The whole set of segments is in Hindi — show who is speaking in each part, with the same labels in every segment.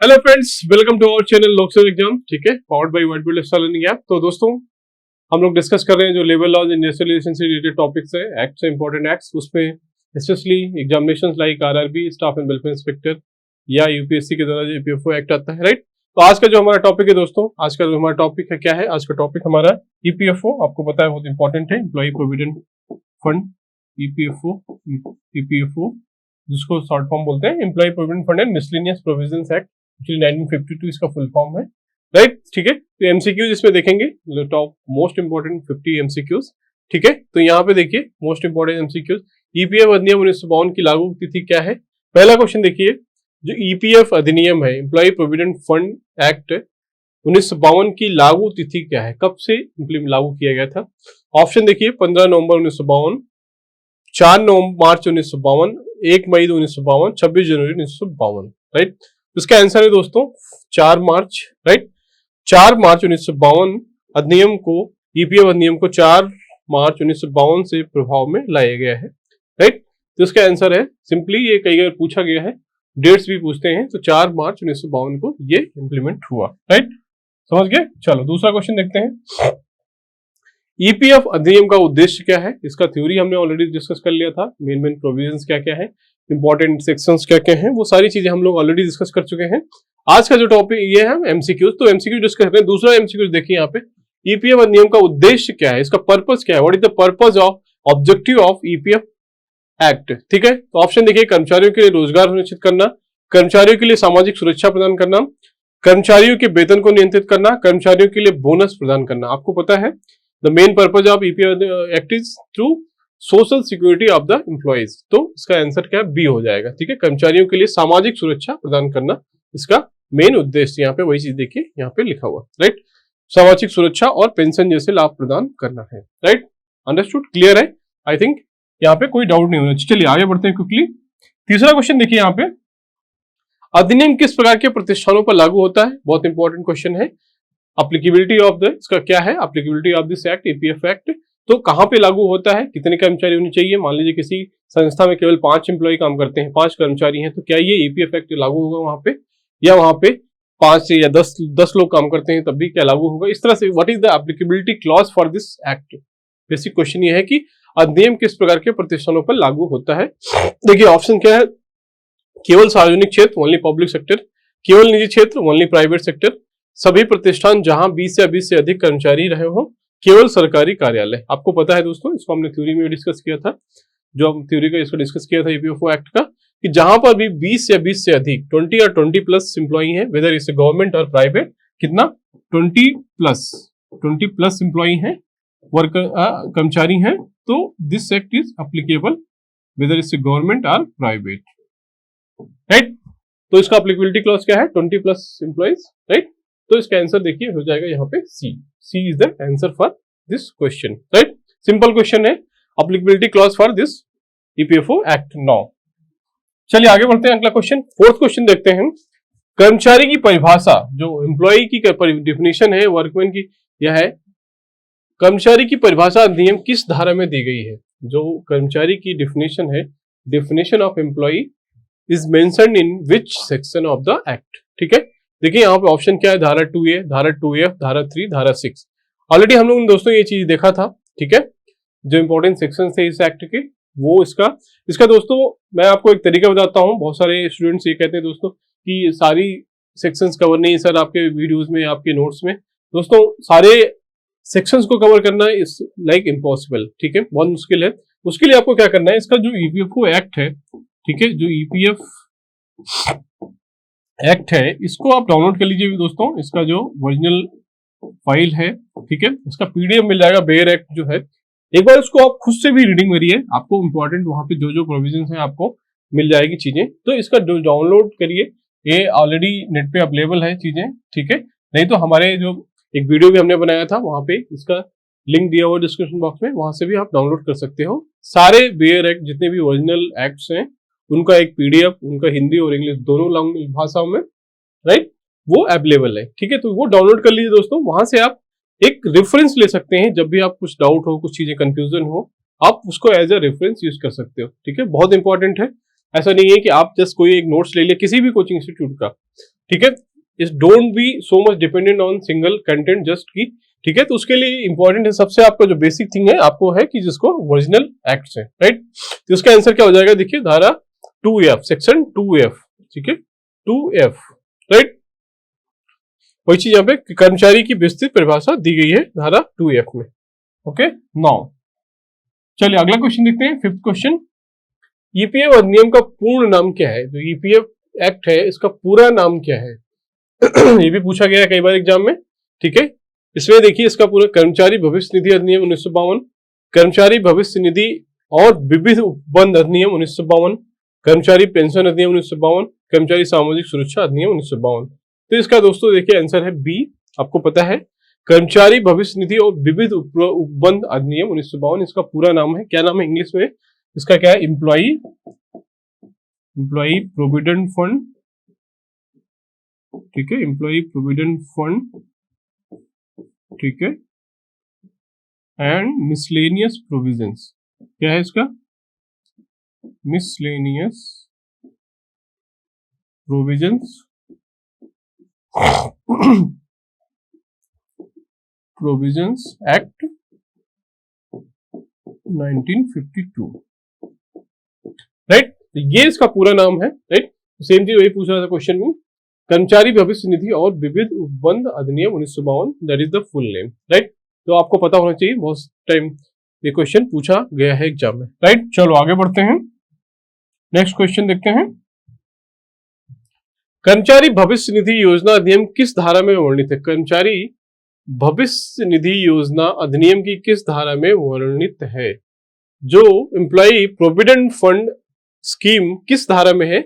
Speaker 1: Hello friends, welcome to our channel Lokseva exam. ठीक है, powered by whiteboard learning app. तो दोस्तों, हम लोग डिस्कस कर रहे हैं जो लेबर लॉज इंडस्ट्रियल रिलेशन से रिलेटेड टॉपिक्स है, एक्ट से इंपॉर्टेंट एक्ट्स, उसमें specially examinations like RRB, staff and welfare inspector या यूपीएससी के द्वारा जो ईपीएफओ एक्ट आता है, राइट। तो आज का जो हमारा टॉपिक है दोस्तों, आज का जो हमारा टॉपिक है क्या है, आज का टॉपिक हमारा ईपीएफओ। आपको पता है बहुत इंपॉर्टेंट है, एम्प्लॉय प्रोविडेंट फंड, ईपीएफओ जिसको शॉर्ट फॉर्म बोलते हैं, employ provident fund and miscellaneous provisions act 1952 इसका फुल फॉर्म है, राइट। ठीक है, तो एमसीक्यूज इसमें देखेंगे, टॉप मोस्ट इंपोर्टेंट 50 एमसीक्यूज। ठीक है, तो यहाँ पे देखिए मोस्ट इंपोर्टेंट एमसीक्यूज। ईपीएफ अधिनियम 1952 की लागू तिथि क्या है। पहला क्वेश्चन देखिए, जो ईपीएफ अधिनियम है, एम्प्लॉय प्रोविडेंट फंड एक्ट 1952 की लागू तिथि क्या है, कब से लागू किया गया था। ऑप्शन देखिए, 15 नवंबर 1952, 4 मार्च 1952, 1 मई 1952, 26 जनवरी 1952, राइट। इसका आंसर है दोस्तों 4 मार्च, राइट। 4 मार्च 1952 अधिनियम को, ईपीएफ अधिनियम को 4 मार्च 1952 से प्रभाव में लाया गया है, राइट। तो इसका आंसर है सिंपली, ये कई बार पूछा गया है, डेट्स भी पूछते हैं, तो 4 मार्च 1952 को ये इंप्लीमेंट हुआ, राइट। समझ गए। चलो दूसरा क्वेश्चन देखते हैं। ईपीएफ अधिनियम का उद्देश्य क्या है, इसका थ्योरी हमने ऑलरेडी डिस्कस कर लिया था। मेन प्रोविजंस क्या क्या है, इंपॉर्टेंट सेक्शंस क्या क्या हैं, वो सारी चीजें हम लोग ऑलरेडी डिस्कस कर चुके हैं। आज का जो टॉपिक ये है एमसीक्यूज, तो एमसीक्यूज डिस्कस करते हैं। दूसरा एमसीक्यूज देखिए यहाँ पे, ईपीएफ अधिनियम का उद्देश्य क्या है, इसका पर्पस क्या है, what is the purpose of objective of EPF act. ठीक है, तो ऑप्शन देखिए, कर्मचारियों के लिए रोजगार सुनिश्चित करना, कर्मचारियों के लिए सामाजिक सुरक्षा प्रदान करना, कर्मचारियों के वेतन को नियंत्रित करना, कर्मचारियों के लिए बोनस प्रदान करना। आपको पता है the main purpose of EPF act is to social security of the employees. तो इसका आंसर क्या है, बी हो जाएगा। ठीक है, कर्मचारियों के लिए सामाजिक सुरक्षा प्रदान करना इसका मेन उद्देश्य, यहाँ पे वही चीज देखिए यहाँ पे लिखा हुआ, राइट। सामाजिक सुरक्षा और पेंशन जैसे लाभ प्रदान करना है, राइट। अंडरस्टूड, क्लियर है। आई थिंक यहाँ पे कोई डाउट नहीं होना चाहिए। चलिए आगे बढ़ते हैं क्विकली। तीसरा क्वेश्चन देखिए यहाँ पे, अधिनियम किस प्रकार के प्रतिष्ठानों पर लागू होता है, बहुत इंपॉर्टेंट क्वेश्चन है। एप्लीकेबिलिटी ऑफ द, इसका क्या है, applicability of this act, EPF act, तो कहां पे लागू होता है, कितने कर्मचारी होने चाहिए। मान लीजिए किसी संस्था में केवल 5 एम्प्लॉय काम करते हैं, 5 कर्मचारी हैं, तो क्या ये ईपीएफ एक्ट लागू होगा वहां पे, या वहां पे 5 या 10 लोग काम करते हैं तब भी क्या लागू होगा। इस तरह से what is the applicability clause for this act. Basic question ये है कि अधिनियम किस प्रकार के प्रतिष्ठानों पर लागू होता है। देखिए ऑप्शन क्या है, केवल सार्वजनिक क्षेत्र, ओनली पब्लिक सेक्टर, केवल निजी क्षेत्र, ओनली प्राइवेट सेक्टर, सभी प्रतिष्ठान जहां 20 या 20 से अधिक कर्मचारी रहे हो, केवल सरकारी कार्यालय। आपको पता है दोस्तों, इसको हमने थ्योरी में डिस्कस किया था, जो हम थ्योरी का इसको डिस्कस किया था ईपीएफओ एक्ट का, कि जहां पर भी 20 या 20 से अधिक 20 या 20 प्लस एम्प्लॉई है, वेदर इज गवर्नमेंट और प्राइवेट, कितना 20 प्लस एम्प्लॉई है, वर्कर कर्मचारी हैं, तो this act is applicable whether is government और प्राइवेट, राइट। तो इसका एप्लीकेबिलिटी क्लॉज क्या है, 20 प्लस एम्प्लॉइज, राइट। तो इसका आंसर देखिए हो जाएगा यहाँ पे C. C is the answer for this question, right. Simple question है, applicability clause for this EPFO act now. चलिए आगे बढ़ते हैं, अगला क्वेश्चन, फोर्थ क्वेश्चन देखते हैं। कर्मचारी की परिभाषा, जो एम्प्लॉय की डेफिनेशन है, वर्कमैन की, यह है कर्मचारी की परिभाषा अधिनियम किस धारा में दी गई है। जो कर्मचारी की डेफिनेशन है, definition of employ is mentioned in which section of the act. ठीक है, देखिए यहाँ पे ऑप्शन क्या है, धारा 2A, धारा 2F, धारा 3, धारा 6। ऑलरेडी हम लोगों ने दोस्तों ये चीज देखा था। ठीक है, जो इंपॉर्टेंट सेक्शन थे इस एक्ट के, वो इसका दोस्तों मैं आपको एक तरीका बताता हूँ। बहुत सारे स्टूडेंट्स ये कहते हैं दोस्तों कि सारी सेक्शंस कवर नहीं सर आपके वीडियोस में, आपके नोट्स में। दोस्तों सारे सेक्शंस को कवर करना इज लाइक इम्पॉसिबल। ठीक है, बहुत मुश्किल है। उसके लिए आपको क्या करना है, इसका जो ईपीएफओ एक्ट है, ठीक है, जो ईपीएफ एक्ट है, इसको आप डाउनलोड कर लीजिए दोस्तों। इसका जो ओरिजिनल फाइल है, ठीक है, इसका पीडीएफ मिल जाएगा, बेयर एक्ट जो है। एक बार उसको आप खुद से भी रीडिंग करिए, आपको इंपॉर्टेंट वहां पे जो जो प्रोविजंस हैं आपको मिल जाएगी चीजें। तो इसका जो डाउनलोड करिए, ये ऑलरेडी नेट पे अवेलेबल है चीजें। ठीक है, नहीं तो हमारे जो एक वीडियो भी हमने बनाया था, वहां पे इसका लिंक दिया हुआ डिस्क्रिप्शन बॉक्स में, वहां से भी आप डाउनलोड कर सकते हो। सारे बेयर एक्ट जितने भी ओरिजिनल एक्ट्स हैं, उनका एक पीडीएफ, उनका हिंदी और इंग्लिश दोनों भाषाओं में, राइट, वो अवेलेबल है। ठीक है, तो वो डाउनलोड कर लीजिए दोस्तों। वहां से आप एक रेफरेंस ले सकते हैं, जब भी आप कुछ डाउट हो, कुछ चीजें कंफ्यूजन हो, आप उसको एज अ रेफरेंस यूज कर सकते हो। ठीक है, बहुत इंपॉर्टेंट है। ऐसा नहीं है कि आप जस्ट कोई एक नोट्स ले लिया किसी भी कोचिंग इंस्टीट्यूट का, ठीक है, इस don't be so much dependent on single content just की, ठीक है। तो उसके लिए इंपॉर्टेंट है सबसे आपका जो बेसिक थिंग है आपको है कि जिसको ओरिजिनल एक्ट है, राइट। तो इसका आंसर क्या हो जाएगा, देखिए धारा 2F, सेक्शन 2F, ठीक है, 2F, राइट। वही चीज यहाँ पे कर्मचारी की विस्तृत परिभाषा दी गई है धारा 2F में। ओके, नाउ चलिए अगला क्वेश्चन देखते हैं, 5th क्वेश्चन। ईपीएफ अधिनियम का पूर्ण नाम क्या है? जो ईपीएफ एक्ट है इसका पूरा नाम क्या है? ये भी पूछा गया है कई बार एग्जाम में, ठीक है। इसमें देखिए इसका पूरा कर्मचारी भविष्य निधि अधिनियम 1952, कर्मचारी भविष्य निधि और विविध उपबंध अधिनियम 1952, कर्मचारी पेंशन अधिनियम 1952, कर्मचारी सामाजिक सुरक्षा अधिनियम 1952। तो इसका दोस्तों देखिए आंसर है बी, आपको पता है कर्मचारी भविष्य निधि और विविध उपबंध अधिनियम 1952 इसका पूरा नाम है। क्या नाम है इंग्लिश में इसका? क्या है? एम्प्लॉई प्रोविडेंट फंड, ठीक है, एम्प्लॉई प्रोविडेंट फंड, ठीक है, एंड मिसलेनियस प्रोविजंस। क्या है इसका? Miscellaneous provisions provisions act 1952, right. ये इसका पूरा नाम है, राइट। सेम चीज वही पूछ रहा था क्वेश्चन में, कर्मचारी भविष्य निधि और विविध उपबंध अधिनियम 1952, that is the full name, right. तो आपको पता होना चाहिए, बहुत टाइम ये क्वेश्चन पूछा गया है एग्जाम में, राइट। चलो आगे बढ़ते हैं, नेक्स्ट क्वेश्चन देखते हैं। कर्मचारी भविष्य निधि योजना अधिनियम किस धारा में वर्णित है? कर्मचारी भविष्य निधि योजना अधिनियम की किस धारा में वर्णित है? जो एम्प्लॉई प्रोविडेंट फंड स्कीम किस धारा में है?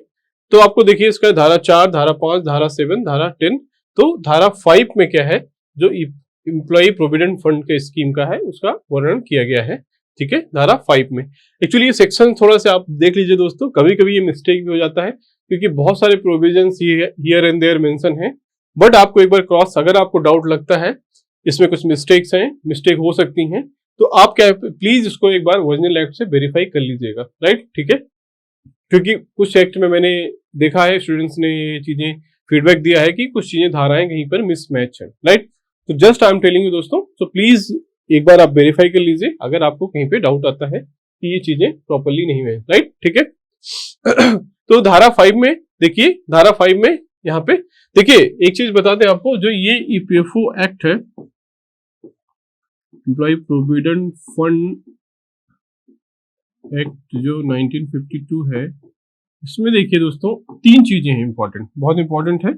Speaker 1: तो आपको देखिए इसका धारा 4, धारा 5, धारा 7, धारा 10। तो धारा 5 में क्या है, जो एम्प्लॉई प्रोविडेंट फंड के स्कीम का है उसका वर्णन किया गया है, ठीक है, धारा 5 में। एक्चुअली ये सेक्शन थोड़ा सा आप देख लीजिए दोस्तों, कभी कभी ये मिस्टेक भी हो जाता है क्योंकि बहुत सारे provisions here and there mention है, बट आपको एक बार क्रॉस, अगर आपको डाउट लगता है इसमें कुछ मिस्टेक्स हैं, मिस्टेक हो सकती हैं, तो आप क्या प्लीज इसको एक बार ओरिजिनल एक्ट से वेरीफाई कर लीजिएगा, राइट, ठीक है। क्योंकि कुछ एक्ट में मैंने देखा है स्टूडेंट्स ने ये चीजें फीडबैक दिया है कि कुछ चीजें धाराएं कहीं पर मिसमैच है, राइट। तो just I am telling you दोस्तों, तो प्लीज एक बार आप वेरीफाई कर लीजिए अगर आपको कहीं पे डाउट आता है कि ये चीजें प्रॉपरली नहीं है, राइट, ठीक है। तो धारा 5 में देखिए, धारा 5 में यहाँ पे देखिए एक चीज बता दें आपको, जो ये ईपीएफओ एक्ट है, एम्प्लॉय प्रोविडेंट फंड एक्ट जो 1952 है, इसमें देखिए दोस्तों 3 चीजें हैं इंपॉर्टेंट, बहुत इंपॉर्टेंट है,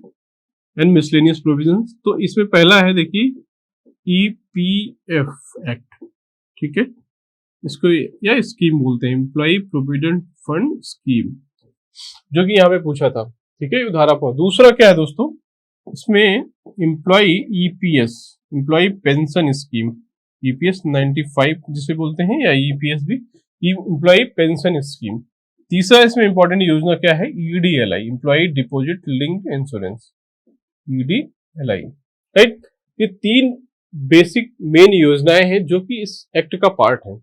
Speaker 1: एंड मिसलेनियस प्रोविजंस। तो इसमें पहला है देखिए ईपीएफ एक्ट, ठीक है, इसको या स्कीम बोलते हैं, एम्प्लॉय प्रोविडेंट फंड स्कीम, जो कि यहाँ पे पूछा था, ठीक है, धारा पर। दूसरा क्या है दोस्तों, इसमें employ EPS, employ pension scheme, EPS 95 जिसे बोलते हैं, या ईपीएस भी, एम्प्लॉय पेंशन स्कीम। तीसरा इसमें इंपॉर्टेंट योजना क्या है, EDLI, employ deposit linked insurance, EDLI, right. ये 3 बेसिक मेन योजनाएं हैं जो कि इस एक्ट का पार्ट है।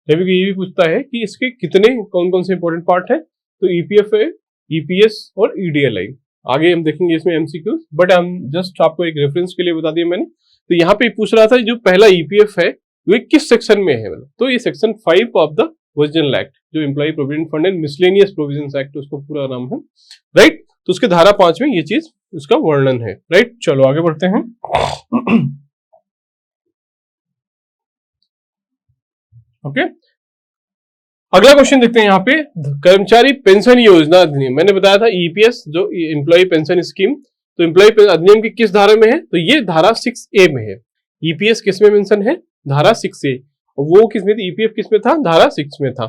Speaker 1: कभी ये भी पूछता है कि इसके कितने कौन कौन से इंपॉर्टेंट पार्ट है, तो ईपीएफ है, ईपीएस और ईडीएलआई। आगे हम देखेंगे इसमें एमसीक्यूज, बट हम जस्ट आपको एक रेफरेंस के लिए बता दिया मैंने। तो यहाँ पे पूछ रहा था जो पहला ईपीएफ है वो किस सेक्शन में है, तो ये section 5 of the original act, जो employ provident fund and miscellaneous provisions act उसको पूरा नाम है, राइट। तो उसके धारा 5 में ये चीज उसका वर्णन है, राइट। चलो आगे बढ़ते हैं। ओके, अगला क्वेश्चन देखते हैं यहाँ पे, कर्मचारी पेंशन योजना अधिनियम। मैंने बताया था ईपीएस जो एम्प्लॉय पेंशन स्कीम, तो एम्प्लॉय अधिनियम की किस धारा में है, तो ये धारा 6A में है। ईपीएस किस में मेंशन है, धारा 6A, और वो किस में, ईपीएफ किस में था, धारा 6 में था,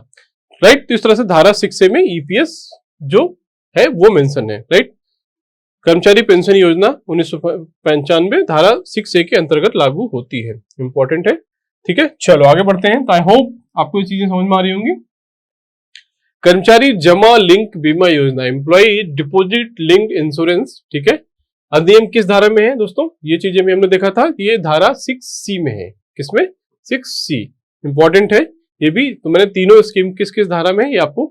Speaker 1: राइट। तो इस तरह से धारा 6A में ईपीएस जो है वो मेंशन है, राइट। कर्मचारी पेंशन योजना 1995 धारा 6A के अंतर्गत लागू होती है, इंपॉर्टेंट है, ठीक है। चलो आगे बढ़ते हैं। तो आई होप आपको ये चीजें समझ में आ रही होंगी। कर्मचारी जमा लिंक बीमा योजना, एम्प्लॉय डिपॉजिट लिंक्ड इंश्योरेंस, ठीक है, अधिनियम किस धारा में है दोस्तों? ये चीजें भी हमने देखा था कि ये धारा 6C में है। किसमें? 6C, इंपॉर्टेंट है ये भी। तो मैंने तीनों स्कीम किस किस धारा में है ये आपको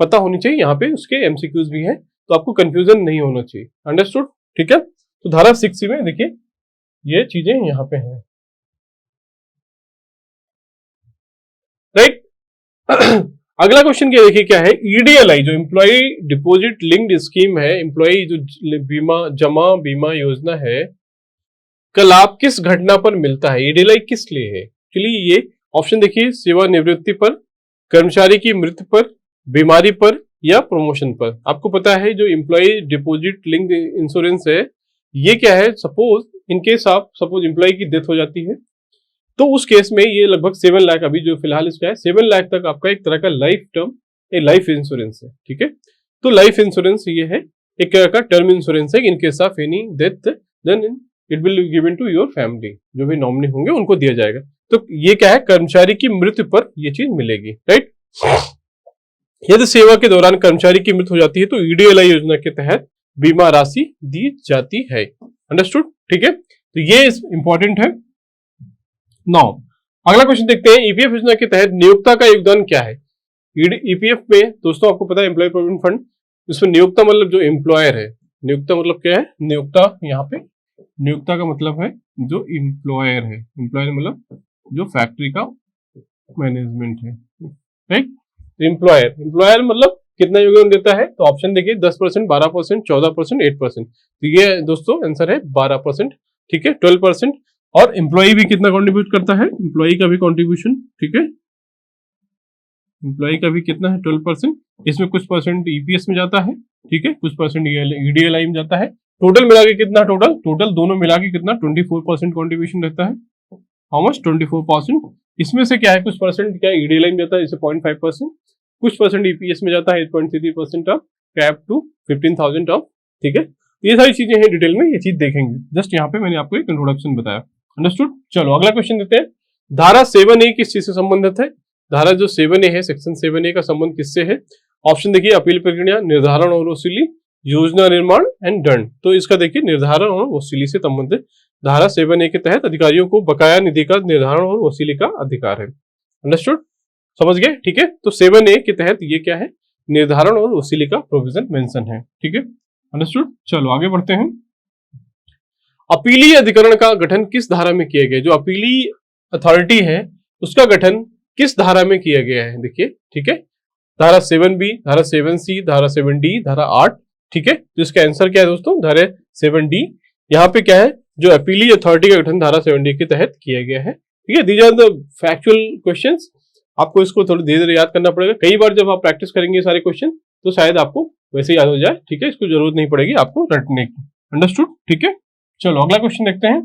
Speaker 1: पता होनी चाहिए, यहाँ पे उसके एमसीक्यूज भी हैं, तो आपको कंफ्यूजन नहीं होना चाहिए। अंडरस्टूड? ठीक है, तो धारा 6 में देखिए ये चीजें यहाँ पे हैं, राइट। अगला क्वेश्चन क्या देखिए क्या है, ईडीएलआई जो एम्प्लॉय डिपॉजिट लिंक्ड स्कीम है, एम्प्लॉय जो बीमा योजना है, का लाभ किस घटना पर मिलता है? ईडीएलआई किस लिए है? चलिए ये ऑप्शन देखिए, सेवानिवृत्ति पर, कर्मचारी की मृत्यु पर, बीमारी पर या प्रमोशन पर। आपको पता है जो एम्प्लॉय डिपॉजिट लिंक्ड इंश्योरेंस है, ये क्या है, सपोज इन केस आप सपोज एम्प्लॉय की डेथ हो जाती है, तो उस केस में ये लगभग 7 लाख, अभी जो फिलहाल इसका है 7 लाख तक आपका एक तरह का लाइफ टर्म लाइफ इंश्योरेंस है। ठीक है, तो लाइफ इंश्योरेंस ये है एक तरह का टर्म इंश्योरेंस है, in case of any death then it will given to your family, जो भी नॉमिनी होंगे उनको दिया जाएगा। तो ये क्या है, कर्मचारी की मृत्यु पर ये चीज मिलेगी, राइट। यदि सेवा के दौरान कर्मचारी की मृत्यु हो जाती है तो ईडीएलआई योजना के तहत बीमा राशि दी जाती है। अंडरस्टूड? ठीक है, तो ये इंपॉर्टेंट है। नाउ अगला क्वेश्चन देखते हैं, ईपीएफ योजना के तहत नियोक्ता का योगदान क्या है? ईपीएफ में दोस्तों आपको पता है एम्प्लॉय प्रोविडेंट फंड, इसमें नियोक्ता मतलब जो एम्प्लॉयर है, नियोक्ता मतलब क्या है, नियोक्ता यहाँ पे नियोक्ता का मतलब है जो एम्प्लॉयर है, एम्प्लॉयर मतलब जो फैक्ट्री का मैनेजमेंट है, राइट। एम्प्लॉयर मतलब कितना योगदान देता है, तो ऑप्शन देखिए 10%, 12%, 14%, 8%। तो ये दोस्तों आंसर है 12%, ठीक है, 12%। और एम्प्लॉय भी कितना कंट्रीब्यूट करता है, एम्प्लॉय का भी कंट्रीब्यूशन, ठीक है, एम्प्लॉय का भी कितना है 12%। इसमें कुछ परसेंट ईपीएस में जाता है, ठीक है, कुछ परसेंट ईडीएलआई में जाता है। टोटल मिला के कितना, टोटल दोनों मिला के कितना 24% कंट्रीब्यूशन रहता है। How much? 24%। इसमें से क्या है, कुछ परसेंट क्या ईडीएलआई में जाता है, जैसे 0.5%, कुछ परसेंट ईपीएस में जाता है 8.33% ऑफ कैप टू 15,000 ऑफ, ठीक है। ये सारी चीजें हैं, डिटेल में ये चीज देखेंगे, जस्ट यहाँ पे मैंने आपको एक इंट्रोडक्शन बताया। अंडरस्टूड? चलो अगला क्वेश्चन देते हैं, धारा 7A किस चीज से संबंधित है? धारा जो 7A है, सेक्शन 7A का संबंध किससे है? ऑप्शन देखिए, अपील प्रक्रिया, निर्धारण और वसूली, योजना निर्माण एंड दंड। तो इसका देखिए निर्धारण और वसूली से संबंधित धारा 7A के तहत अधिकारियों को बकाया निधि का निर्धारण और वसूली का अधिकार है। अंडरस्टूड? समझ गए? ठीक है, तो 7A के तहत ये क्या है, निर्धारण और वसूली का प्रोविजन मेंशन है, ठीक है। अंडरस्टूड? चलो आगे बढ़ते हैं। अपीलीय अधिकरण का गठन किस धारा में किया गया? जो अपीली अथॉरिटी है उसका गठन किस धारा में किया गया है? देखिए, ठीक है, धारा 7B, धारा 7C, धारा 7D, धारा 8, ठीक है। तो इसका आंसर क्या है दोस्तों, धारा 7D। यहाँ पे क्या है, जो अपीली अथॉरिटी का गठन धारा 7D के तहत किया गया है, ठीक है। These are the factual questions, आपको इसको थोड़ी धीरे धीरे याद करना पड़ेगा। कई बार जब आप प्रैक्टिस करेंगे सारे क्वेश्चन तो शायद आपको वैसे याद हो जाए, ठीक है, इसको जरूरत नहीं पड़ेगी आपको रटने की। अंडरस्टूड? ठीक है, चलो अगला क्वेश्चन देखते हैं,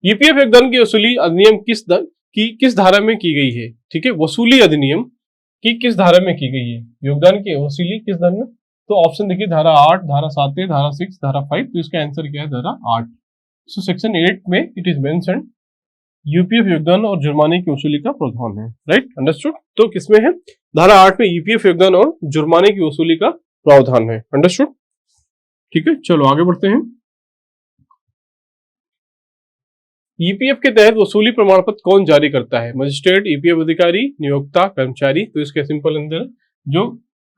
Speaker 1: ईपीएफ योगदान की वसूली अधिनियम किस धारा में की गई है? ठीक है, वसूली अधिनियम की किस धारा में की गई है, योगदान की वसूली किस धारा में? तो ऑप्शन देखिए, धारा 8, धारा 7, धारा 6, धारा 5। तो इसका आंसर क्या है, धारा 8। सो सेक्शन 8 में इट इज मेंशन्ड यूपीएफ योगदान और जुर्माने की वसूली का प्रावधान है, राइट। अंडरस्टूड? तो किसमें है, धारा 8 में ईपीएफ योगदान और जुर्माने की वसूली का प्रावधान है। अंडरस्टूड? ठीक है, चलो आगे बढ़ते हैं। ईपीएफ के तहत वसूली प्रमाण पत्र कौन जारी करता है? मजिस्ट्रेट, ईपीएफ अधिकारी, नियोक्ता, कर्मचारी। तो इसके सिंपल अंदर जो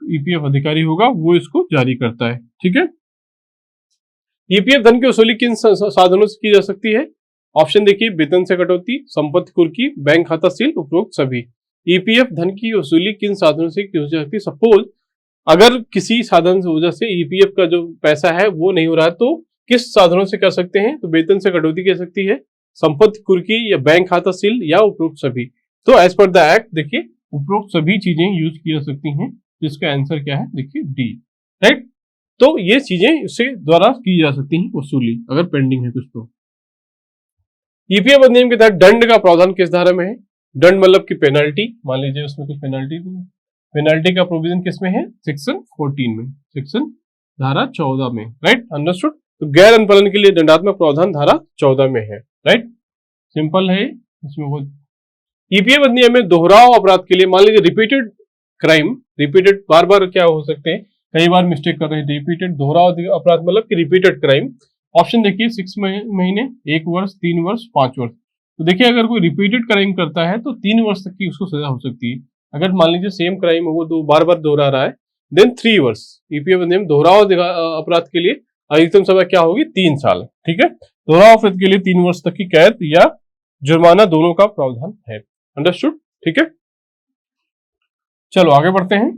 Speaker 1: ईपीएफ अधिकारी होगा वो इसको जारी करता है, ठीक है। ईपीएफ धन की वसूली किन साधनों से की जा सकती है? ऑप्शन देखिए, वेतन से कटौती, संपत्ति कुर्क की, बैंक खाता सील, उपरोक्त सभी। ईपीएफ धन की वसूली किन साधनों से की जा सकती है? सपोज अगर किसी साधन की वजह से ईपीएफ का जो पैसा है वो नहीं हो रहा है तो किस साधनों से कर सकते हैं? तो वेतन से कटौती कर सकती है, संपत्ति कुर्की या बैंक खाता सील या उपरोक्त सभी। तो एज पर द एक्ट देखिए उपरोक्त सभी चीजें यूज की जा सकती हैं, जिसका आंसर क्या है देखिए डी, राइट। तो ये चीजें इससे द्वारा की जा सकती हैं वसूली, अगर पेंडिंग है कुछ तो। ईपीएफ अधिनियम के तहत दंड का प्रावधान किस धारा में है? दंड मतलब की पेनल्टी, मान लीजिए उसमें कुछ पेनल्टी का प्रोविजन किसमें है? सेक्शन 14 में, सेक्शन धारा 14 में, राइट। अंडरस्टूड? तो गैर अनुपालन के लिए दंडात्मक प्रावधान धारा 14 में है, राइट। सिंपल है इसमें वो। ईपीएफ अधिनियम में दोहराव अपराध के लिए, मान लीजिए रिपीटेड क्राइम, रिपीटेड बार बार क्या हो सकते हैं, कई बार मिस्टेक कर रहे हैं, रिपीटेड दोहराव अपराध मतलब कि रिपीटेड क्राइम। ऑप्शन देखिए, 6 महीने, 1 वर्ष, 3 वर्ष, 5 वर्ष। तो देखिए अगर कोई रिपीटेड क्राइम करता है तो 3 वर्ष तक की उसको सजा हो सकती है। अगर मान लीजिए सेम क्राइम वो बार बार दोहरा रहा है देन 3 वर्ष। ईपीएफ अधिनियम दोहराव अपराध के लिए अधिकतम सजा क्या होगी? 3 साल। ठीक है, दोहराव अपराध के लिए 3 वर्ष तक की कैद या जुर्माना दोनों का प्रावधान है। अंडरस्टूड? ठीक है, चलो आगे बढ़ते हैं।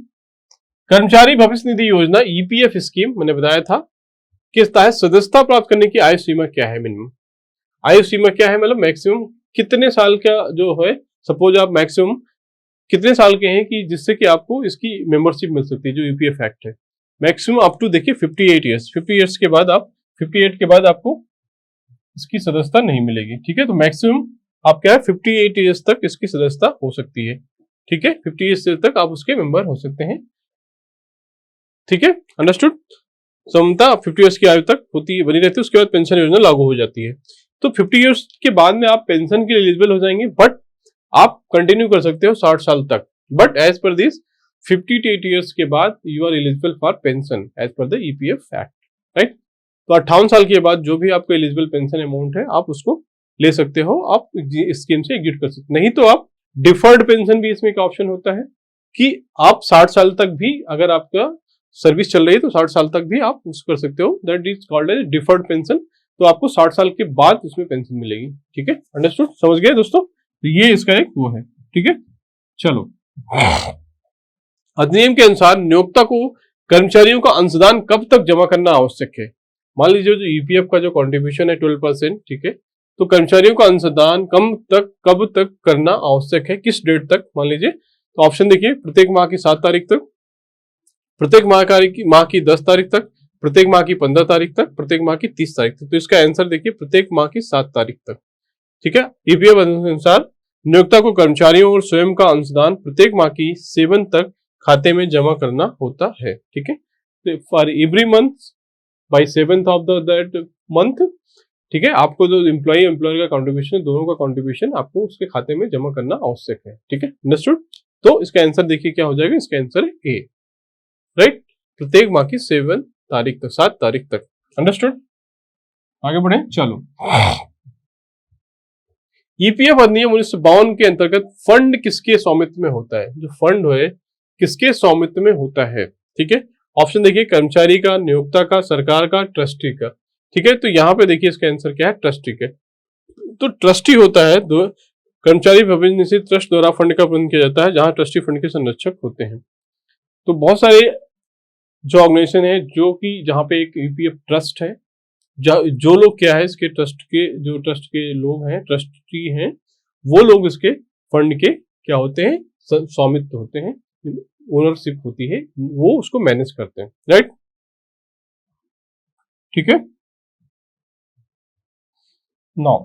Speaker 1: कर्मचारी भविष्य निधि योजना ईपीएफ स्कीम मैंने बताया था कि इस तहत सदस्यता प्राप्त करने की आयु सीमा क्या है? मिनिमम आयु सीमा क्या है, मतलब मैक्सिमम कितने साल का जो है, सपोज आप मैक्सिमम कितने साल के हैं कि जिससे कि आपको इसकी मेंबरशिप मिल सकती है, जो यूपीएफ एक्ट है। मैक्सिमम अप टू देखिए 58 ईयर्स। 50 ईयर्स के बाद आप 58 के बाद आपको इसकी सदस्यता नहीं मिलेगी। ठीक है, तो मैक्सिमम आप क्या है 58 ईयर्स तक इसकी सदस्यता हो सकती है। ठीक है, 50 ईयर्स तक आप उसके मेंबर हो सकते हैं। ठीक है, अंडरस्टूड? समता 50 ईयर्स की आयु तक होती है, बनी रहती है, उसके बाद पेंशन योजना लागू हो जाती है। तो 50 ईयर्स के बाद में आप पेंशन के लिए एलिजिबल हो जाएंगे, बट आप कंटिन्यू कर सकते हो 60 साल तक। But as per this 58 years के बाद you are eligible for pension as per the EPF act, right? तो 58 साल के बाद जो भी आपको एलिजिबल पेंशन अमाउंट है आप उसको ले सकते हो, आप स्कीम से एग्जिट कर सकते। नहीं तो आप डिफर्ड पेंशन भी इसमें एक ऑप्शन होता है कि आप 60 साल तक भी अगर आपका सर्विस चल रही है तो 60 साल तक भी आप उसको कर सकते हो। That is called as deferred pension. तो आपको 60 साल के बाद उसमें पेंशन मिलेगी। ठीक है, अंडरस्टूड? समझ गए दोस्तों? तो ये इसका एक वो है। ठीक है, चलो अधिनियम के अनुसार नियोक्ता को कर्मचारियों का अंशदान कब तक जमा करना आवश्यक है? मान लीजिए जो ईपीएफ का जो कॉन्ट्रीब्यूशन है 12%, ठीक है, तो कर्मचारियों का अंशदान कब तक करना आवश्यक है, किस डेट तक? मान लीजिए तो ऑप्शन देखिए, प्रत्येक माह की 7 तारीख तक, प्रत्येक माह की 10 तारीख तक, प्रत्येक माह की 15 तारीख तक, प्रत्येक माह की 30 तारीख तक। तो इसका आंसर देखिए प्रत्येक माह की 7 तारीख तक। ठीक है, ईपीएफ अनुसार नियोक्ता को कर्मचारियों और स्वयं का अंशदान प्रत्येक माह की 7 तक खाते में जमा करना होता है। ठीक है, for every month by 7th of that month. ठीक है, आपको जो एम्प्लॉयर का कॉन्ट्रीब्यूशन है, दोनों का कॉन्ट्रीब्यूशन आपको उसके खाते में जमा करना आवश्यक है। ठीक है, अंडरस्टूड? तो इसका आंसर देखिए क्या हो जाएगा, इसका आंसर है ए, राइट? प्रत्येक माह की 7 तारीख तक, 7 तारीख तक। अंडरस्टूड? आगे बढ़े, चलो। ईपीएफ अधिनियम 1952 के अंतर्गत फंड किसके स्वामित्व में होता है? जो फंड है किसके स्वामित्व में होता है? ठीक है, ऑप्शन देखिए, कर्मचारी का, नियोक्ता का, सरकार का, ट्रस्टी का। ठीक है, तो यहां पे देखिए इसका आंसर क्या है, ट्रस्टी का। तो ट्रस्टी होता है कर्मचारी भविष्य निधि ट्रस्ट द्वारा फंड का प्रबंधन किया जाता है, जहां ट्रस्टी फंड के संरक्षक होते हैं। तो बहुत सारे जो ऑर्गेनाइजेशन है जो कि जहां पे एक ईपीएफ ट्रस्ट है, जो लोग क्या है इसके ट्रस्ट के लोग हैं, ट्रस्टी हैं, वो लोग इसके फंड के क्या होते हैं, स्वामित्व होते हैं, ओनरशिप होती है, वो उसको मैनेज करते हैं, राइट? ठीक है, नौ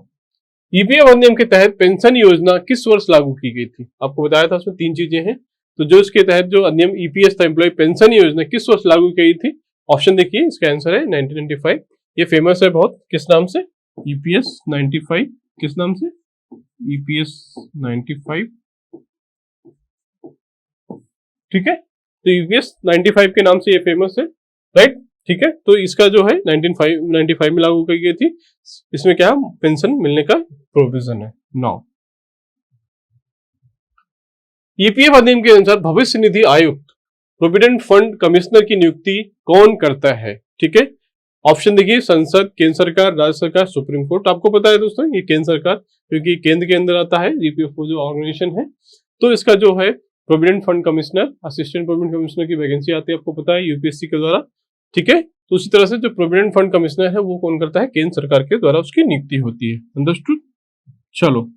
Speaker 1: ईपीएफ अधिनियम के तहत पेंशन योजना किस वर्ष लागू की गई थी? आपको बताया था उसमें 3 चीजें हैं। तो जो इसके तहत जो अधिनियम ईपीएस था, एम्प्लॉय पेंशन योजना, किस वर्ष लागू की गई थी? ऑप्शन देखिए, इसका आंसर है 1995। ये फेमस है बहुत, किस नाम से? ईपीएस 95। किस नाम से? ईपीएस 95। ठीक है, तो ईपीएस 95 के नाम से ये फेमस है, राइट? ठीक है, तो इसका जो है 1995 में लागू की गई थी। इसमें क्या पेंशन मिलने का प्रोविजन है। नौ ईपीएफ अधिनियम के अनुसार भविष्य निधि आयुक्त, प्रोविडेंट फंड कमिश्नर की नियुक्ति कौन करता है? ठीक है, ऑप्शन देखिए, संसद, केंद्र सरकार, राज्य सरकार, सुप्रीम कोर्ट। आपको पता है दोस्तों ये केंद्र सरकार, क्योंकि केंद्र के अंदर आता है ईपीएफ जो ऑर्गेनाइजेशन है। तो इसका जो है provident fund commissioner, assistant provident commissioner की वैकेंसी आती है, आपको पता है यूपीएससी के द्वारा। ठीक है, तो उसी तरह से जो प्रोविडेंट फंड कमिश्नर है वो कौन करता है? केंद्र सरकार के द्वारा उसकी नियुक्ति होती है। अंडरस्टूड? चलो,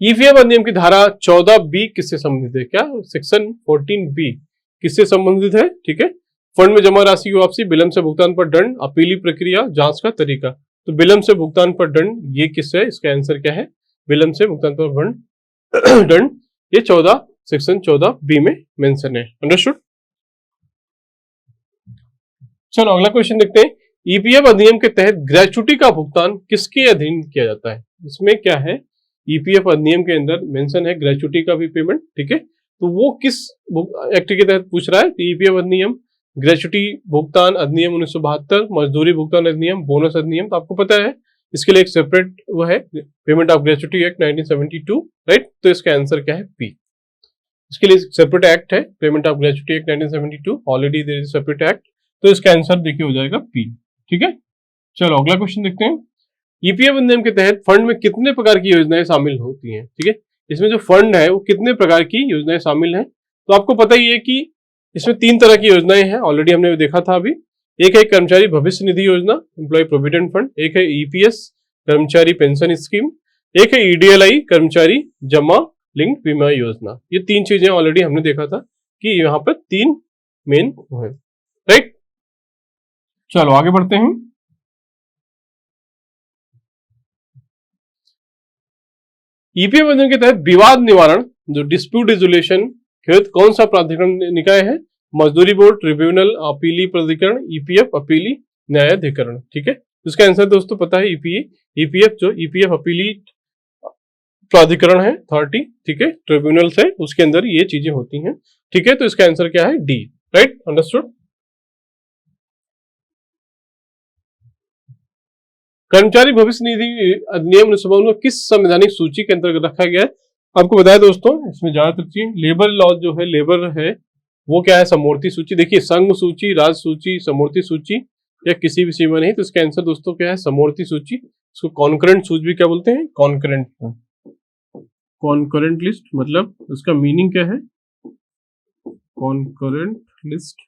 Speaker 1: ईपीएफ अधिनियम की धारा 14B किससे संबंधित है? क्या सेक्शन 14B किससे संबंधित है? ठीक है, फंड में जमा राशि की वापसी, विलंब से भुगतान पर दंड, अपीली प्रक्रिया, जांच का तरीका। तो विलंब से भुगतान पर दंड ये किससे है? इसका आंसर क्या है? विलंब से भुगतान पर दंड, ये सेक्शन 14B में मेंशन है। अंडरस्टूड? चलो अगला क्वेश्चन देखते हैं। ईपीएफ अधिनियम के तहत ग्रेच्युटी का भुगतान किसके अधीन किया जाता है? इसमें क्या है, ईपीएफ अधिनियम के अंदर मेंशन है ग्रेच्युटी का भी पेमेंट। ठीक है, तो वो किस एक्ट के तहत पूछ रहा है? तो ईपीएफ अधिनियम, ग्रेच्युटी भुगतान अधिनियम 1972, मजदूरी भुगतान अधिनियम, बोनस अधिनियम। तो आपको पता है इसके लिए एक सेपरेट वो है payment of gratuity act 1972, right? तो इसका आंसर क्या है? बी। इसके लिए सेपरेट एक्ट है, payment of gratuity act 1972, already there is separate act, तो इसका आंसर देखिए हो जाएगा पी। ठीक है, चलो अगला क्वेश्चन देखते हैं। ईपीएफ अधिनियम के तहत फंड में कितने प्रकार की योजनाएं शामिल होती हैं? ठीक है, इसमें जो फंड है वो कितने प्रकार की योजनाएं शामिल हैं? तो आपको पता ही है कि इसमें 3 तरह की योजनाएं हैं, ऑलरेडी हमने देखा था अभी। एक है कर्मचारी भविष्य निधि योजना, एम्प्लॉय प्रोविडेंट फंड, एक है ईपीएस कर्मचारी पेंशन स्कीम, एक है ईडीएलआई कर्मचारी जमा लिंक बीमा योजना। ये 3 चीजें ऑलरेडी हमने देखा था कि यहाँ पर 3 मेन है, राइट। चलो आगे बढ़ते हैं। ईपीएफ अधिनियम के तहत विवाद निवारण जो डिस्प्यूट रिजोल्यूशन हेतु कौन सा प्राधिकरण निकाय है? मजदूरी बोर्ड, ट्रिब्यूनल, अपीली प्राधिकरण, ईपीएफ अपीली न्यायाधिकरण। ठीक है, इसका आंसर दोस्तों पता है ईपीएफ जो ईपीएफ अपीली प्राधिकरण है अथॉरिटी, ठीक है, ट्रिब्यूनल से उसके अंदर ये चीजें होती हैं। ठीक है, तो इसका आंसर क्या है? D, right, understood. कर्मचारी भविष्य निधि अधिनियम 1952 को किस संवैधानिक सूची के अंतर्गत रखा गया है? आपको बताया दोस्तों, इसमें ज्यादातर चीज लेबर लॉ जो है, लेबर है वो क्या है? समवर्ती सूची। देखिए, संघ सूची, राज सूची, समवर्ती सूची या किसी भी सीमा नहीं, तो इसका आंसर दोस्तों क्या है? समवर्ती सूची। इसको कॉन्करेंट सूची भी क्या बोलते हैं? कॉन्करेंट लिस्ट, मतलब उसका मीनिंग क्या है? Concurrent list,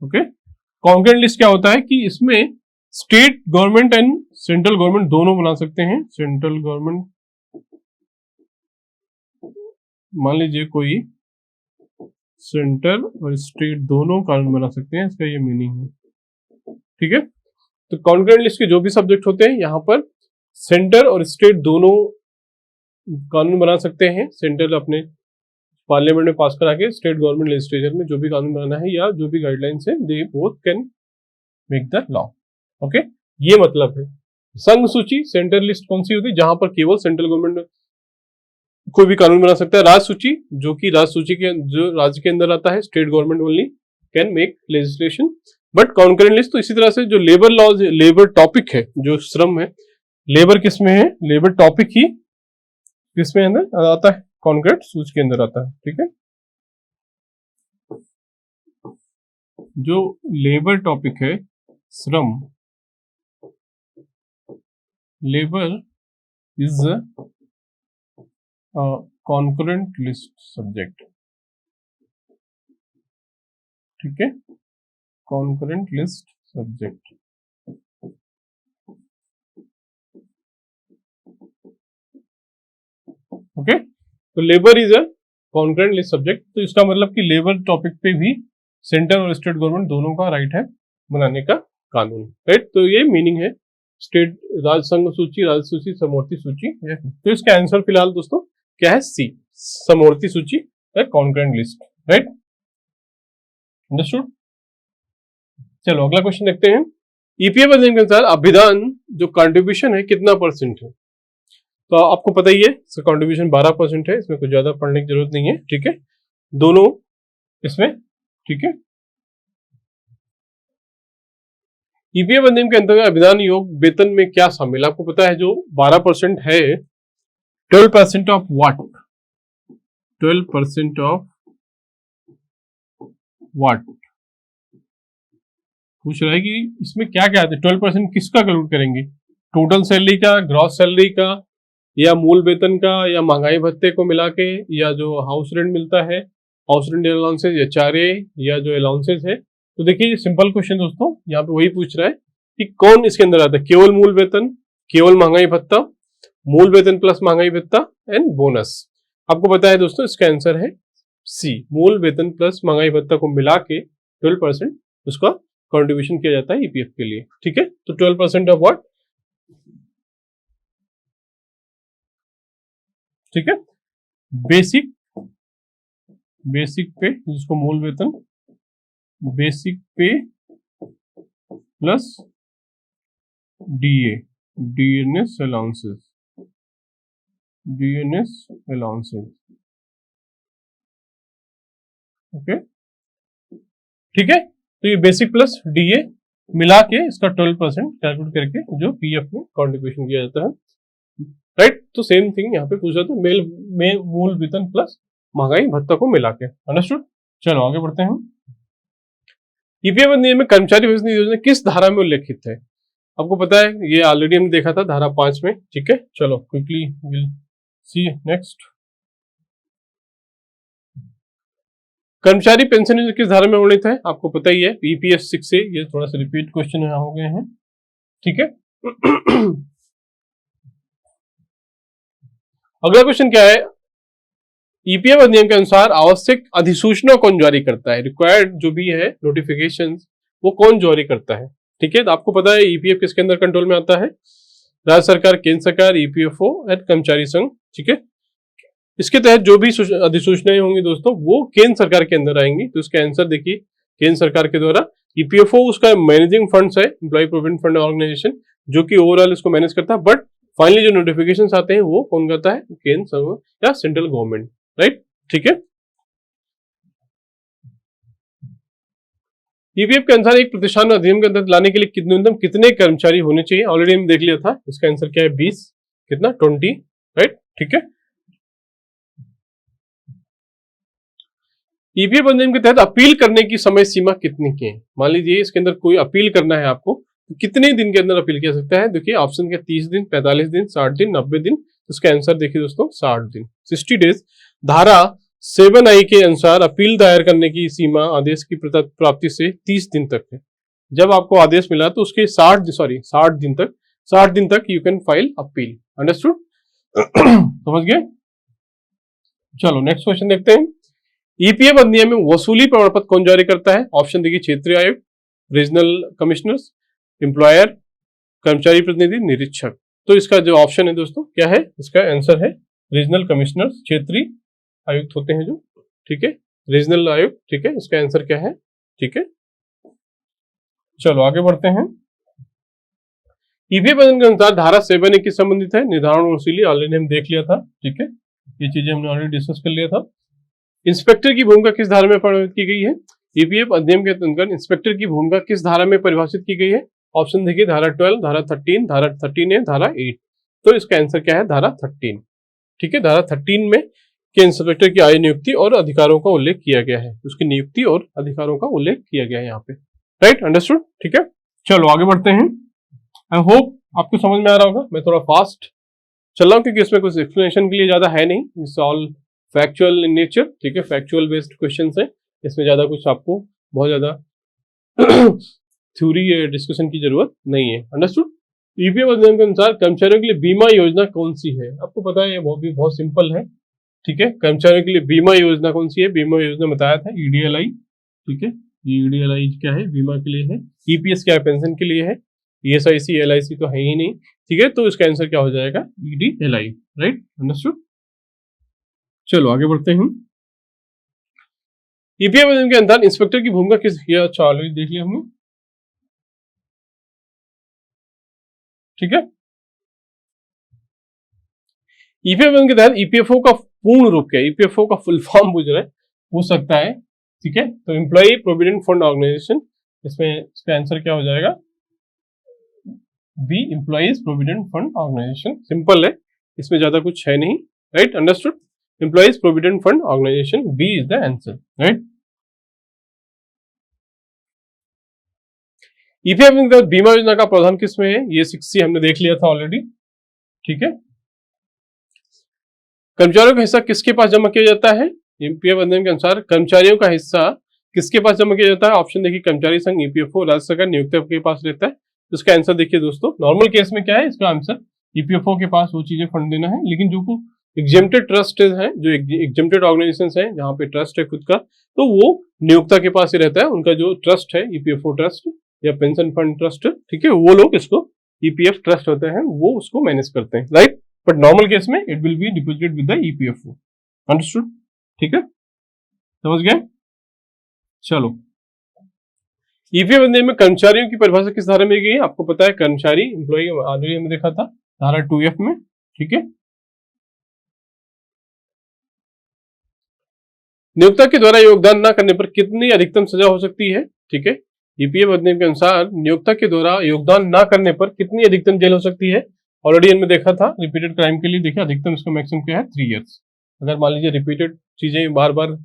Speaker 1: okay. Concurrent list क्या होता है कि इसमें state government and central government दोनों बना सकते हैं। सेंट्रल गवर्नमेंट, मान लीजिए कोई सेंटर और स्टेट दोनों कानून बना सकते हैं, इसका ये मीनिंग है। ठीक है, तो कॉन्करेंट लिस्ट के जो भी सब्जेक्ट होते हैं यहाँ पर सेंटर और स्टेट दोनों कानून बना सकते हैं। सेंट्रल अपने पार्लियामेंट में पास करा के, स्टेट गवर्नमेंट लेजिस्लेचर में जो भी कानून बनाना है या जो भी गाइडलाइंस है, they both can make the law. Okay, ये मतलब है। संघ सूची, सेंट्रल लिस्ट कौन सी होती है? जहां पर केवल सेंट्रल गवर्नमेंट कोई भी कानून बना सकता है। राज सूची, जो कि राज सूची के जो राज्य के अंदर आता है, state government only can make legislation. But concurrent list तो इसी तरह से जो लेबर लॉज, लेबर टॉपिक है, जो श्रम है, लेबर किस में है? लेबर टॉपिक ही किसमें अंदर आता है? कॉन्करेंट सूची के अंदर आता है। ठीक है, जो लेबर टॉपिक है, श्रम, labour is concurrent list subject. ठीक है, कॉन्करेंट लिस्ट सब्जेक्ट। ओके, तो labour is a concurrent list subject, तो इसका मतलब कि लेबर टॉपिक पे भी सेंट्रल और स्टेट गवर्नमेंट दोनों का राइट है बनाने का कानून, राइट। तो ये मीनिंग है स्टेट, राज संघ सूची, राज सूची, समवर्ती सूची। तो इसका आंसर फिलहाल दोस्तों क्या है? सी, समवर्ती सूची या कॉन्करेंट लिस्ट, राइट, अंडरस्टूड। चलो अगला क्वेश्चन देखते हैं। ईपीएफ अधिनियम के अनुसार अभिदान जो कंट्रीब्यूशन है कितना % है? तो आपको पता ही है इसका कंट्रीब्यूशन 12% है, इसमें कुछ ज्यादा पढ़ने की जरूरत नहीं है। ठीक है, दोनों इसमें, ठीक है। ईपीएफ अधिनियम के अंतर्गत अभिदान योग वेतन में क्या शामिल है? आपको पता है जो 12% है, 12% ऑफ व्हाट? 12% ऑफ व्हाट पूछ रहा है कि इसमें क्या क्या आता है? 12% किसका कैलकुलेट करेंगे? टोटल सैलरी का, ग्रॉस सैलरी का, या मूल वेतन का, या महंगाई भत्ते को मिला के, या जो हाउस रेंट मिलता है, हाउस रेंट अलाउंसेस, या चारे, या जो अलाउंसेस है। तो देखिए सिंपल क्वेश्चन दोस्तों, यहाँ पे वही पूछ रहा है कि कौन इसके अंदर आता है? केवल मूल वेतन, केवल महंगाई भत्ता, मूल वेतन प्लस महंगाई भत्ता एंड बोनस। आपको पता है दोस्तों इसका आंसर है सी, मूल वेतन प्लस महंगाई भत्ता को मिला के 12% उसका कंट्रीब्यूशन किया जाता है ईपीएफ के लिए। ठीक है, तो 12% ऑफ व्हाट? ठीक है, बेसिक, बेसिक पे, जिसको मूल वेतन, बेसिक पे plus DA, DNS allowances, DNS allowances. Okay, ठीक है, तो ये बेसिक प्लस डीए मिला के इसका 12% कैलकुलेट करके जो पीएफ में कंट्रीब्यूशन किया जाता है, राइट। तो सेम थिंग यहाँ पे पूछा था, मूल वेतन प्लस महंगाई भत्ता को मिला के। अंडरस्टूड। चलो आगे बढ़ते हैं। ईपीएफ अधिनियम में कर्मचारी भविष्य निधि योजना किस धारा में उल्लेखित है? आपको पता है, ये ऑलरेडी हमने देखा था धारा 5 में। ठीक है, चलो क्विकली विल सी नेक्स्ट। कर्मचारी पेंशन योजना किस धारा में वर्णित है? आपको पता ही है, ईपीएफ 6 से। ये थोड़ा सा रिपीट क्वेश्चन यहाँ हो गए हैं। ठीक है। अगला क्वेश्चन क्या है? ईपीएफ अधिनियम के अनुसार आवश्यक अधिसूचना कौन जारी करता है? रिक्वायर्ड जो भी है नोटिफिकेशन, वो कौन जारी करता है? ठीक है, तो आपको पता है ईपीएफ किसके अंदर कंट्रोल में आता है? राज्य सरकार, केंद्र सरकार, ईपीएफओ एंड कर्मचारी संघ। ठीक है, इसके तहत जो भी अधिसूचनाएं होंगी दोस्तों, वो केंद्र सरकार के अंदर आएंगी। तो इसका आंसर देखिए, केंद्र सरकार के द्वारा। ईपीएफओ उसका मैनेजिंग फंड्स है, एम्प्लॉय प्रोविडेंट फंड ऑर्गेनाइजेशन, जो कि ओवरऑल इसको मैनेज करता है। बट फाइनली जो नोटिफिकेशन आते हैं वो कौन करता है? केंद्र संघ या सेंट्रल गवर्नमेंट। राइट, ठीक है। ईपीएफ के अनुसार एक प्रतिष्ठान अधिनियम के अंदर लाने के लिए न्यूनतम कितने कर्मचारी होने चाहिए? ऑलरेडी हम देख लिया था, इसका आंसर क्या है? 20। कितना? 20। राइट, ठीक है। ईपीएफ अधिनियम के तहत अपील करने की समय सीमा कितनी की है? मान लीजिए इसके अंदर कोई अपील करना है आपको, तो कितने दिन के अंदर अपील किया सकता है? देखिए ऑप्शन क्या, 30 दिन, 45 दिन, 60 दिन, 90 दिन। इसका आंसर देखिए दोस्तों, 60 दिन, 60 डेज। धारा 7I के अनुसार अपील दायर करने की सीमा आदेश की प्राप्ति से 30 दिन तक है। जब आपको आदेश मिला तो उसके 60 दिन तक you can file appeal. Understood? समझ गए? चलो नेक्स्ट क्वेश्चन देखते हैं। ईपीएफ अधिनियम में वसूली प्रमाण पत्र कौन जारी करता है? ऑप्शन देखिए, क्षेत्रीय आयोग, रीजनल कमिश्नर्स, एम्प्लॉयर, कर्मचारी प्रतिनिधि, निरीक्षक। तो इसका जो ऑप्शन है दोस्तों क्या है? इसका आंसर है रीजनल कमिश्नर्स, क्षेत्रीय आयुक्त होते हैं जो। ठीक है, रीजनल आयोग। ठीक है, इसका आंसर क्या है? ठीक है, चलो आगे बढ़ते हैं। ईपीएफ अधिनियम के अनुसार धारा 7A किस संबंधित है? निर्धारण और वसूली, ऑलरेडी हम देख लिया था। ठीक है, ये चीजें हमने ऑलरेडी डिस्कस कर लिया था। इंस्पेक्टर की भूमिका किस धारा में परिभाषित की गई है? ईपीएफ अधिनियम के अंतर्गत इंस्पेक्टर की भूमिका किस धारा में परिभाषित की गई है? ऑप्शन देखिए, धारा 12, धारा 13, धारा 13A, धारा 8। तो इसका आंसर क्या है? धारा 13। ठीक है, धारा 13 में के इंस्पेक्टर की आयु, नियुक्ति और अधिकारों का उल्लेख किया गया है। उसकी नियुक्ति और अधिकारों का उल्लेख किया गया है यहाँ पे। Right, understood? ठीक है, चलो आगे बढ़ते हैं। आई होप आपको समझ में आ रहा होगा। मैं थोड़ा फास्ट चल रहा हूँ क्योंकि इसमें कुछ एक्सप्लेनेशन के लिए ज्यादा है नहीं, it's all factual in nature. ठीक है, फैक्चुअल बेस्ड क्वेश्चन है, इसमें ज्यादा कुछ आपको बहुत ज्यादा थ्योरी डिस्कशन की जरूरत नहीं है। अंडरस्टूड? ईपीएफ अधिनियम के अनुसार कर्मचारियों के लिए बीमा योजना कौन सी है? आपको पता है, ये बहुत सिंपल है। ठीक है, कर्मचारियों के लिए बीमा योजना कौन सी है? बीमा योजना बताया था, ईडीएलआई। ठीक है, ईडीएलआई क्या है? बीमा के लिए है। ईपीएस क्या है? पेंशन के लिए है। ईएसआईसी, एलआईसी तो है ही नहीं। ठीक है, तो इसका आंसर क्या हो जाएगा? ईडीएलआई। Right, understood? चलो आगे बढ़ते हैं। ईपीएफ अधिनियम के अंदर इंस्पेक्टर की भूमिका किस? ये अच्छा ऑलरेडी देख लिया हमने। ठीक है, ईपीएफ अधिनियम के तहत ईपीएफओ का पूर्ण रूप क्या है? ईपीएफओ का फुल फॉर्म पूछ सकता है। ठीक है, तो एम्प्लॉय प्रोविडेंट फंड ऑर्गेनाइजेशन, इसमें इसका आंसर क्या हो जाएगा? B, employees provident fund organisation. Simple है, इसमें ज्यादा कुछ है नहीं। Right, understood? Employees provident fund organisation, B is the answer. Right, EPF के तहत बीमा योजना का प्रावधान किसमें है? ये 6C हमने देख लिया था ऑलरेडी। ठीक है, कर्मचारियों का हिस्सा किसके पास जमा किया जाता है? ईपीएफ अधिनियम के अनुसार कर्मचारियों का हिस्सा किसके पास जमा किया जाता है? ऑप्शन देखिए, कर्मचारी संघ, ईपीएफओ, राज्य सरकार, नियोक्ता के पास रहता है। तो इसका आंसर देखिए दोस्तों, नॉर्मल केस में क्या है इसका आंसर? ईपीएफओ के पास वो चीजें फंड देना है। लेकिन जो एग्जेम्प्टेड ट्रस्ट है, जो एग्जेम्प्टेड ऑर्गेनाइजेशन है, जहाँ पे ट्रस्ट है खुद का, तो वो नियोक्ता के पास ही रहता है। उनका जो ट्रस्ट है, ईपीएफओ ट्रस्ट या पेंशन फंड ट्रस्ट, ठीक है, वो लोग इसको ईपीएफ ट्रस्ट होते हैं, वो उसको मैनेज करते हैं। राइट, बट नॉर्मल केस में it will be deposited with the EPFO. Understood? ठीक है, समझ गए? चलो, ईपीएफ अधिनियम में कर्मचारियों की परिभाषा किस धारा में गई है? आपको पता है, कर्मचारी, एम्प्लॉय ऑलरेडी हमने देखा था, धारा 2F में। ठीक है, नियोक्ता के द्वारा योगदान न करने पर कितनी अधिकतम सजा हो सकती है? ठीक है, ईपीएफ अधिनियम के अनुसार नियोक्ता के द्वारा योगदान न करने पर कितनी अधिकतम जेल हो सकती है? ऑलरेडी इनमें देखा था रिपीटेड क्राइम के लिए, देखिए अधिकतम इसका मैक्सिमम क्या है 3 इयर्स। अगर मान लीजिए रिपीटेड चीजें बार बार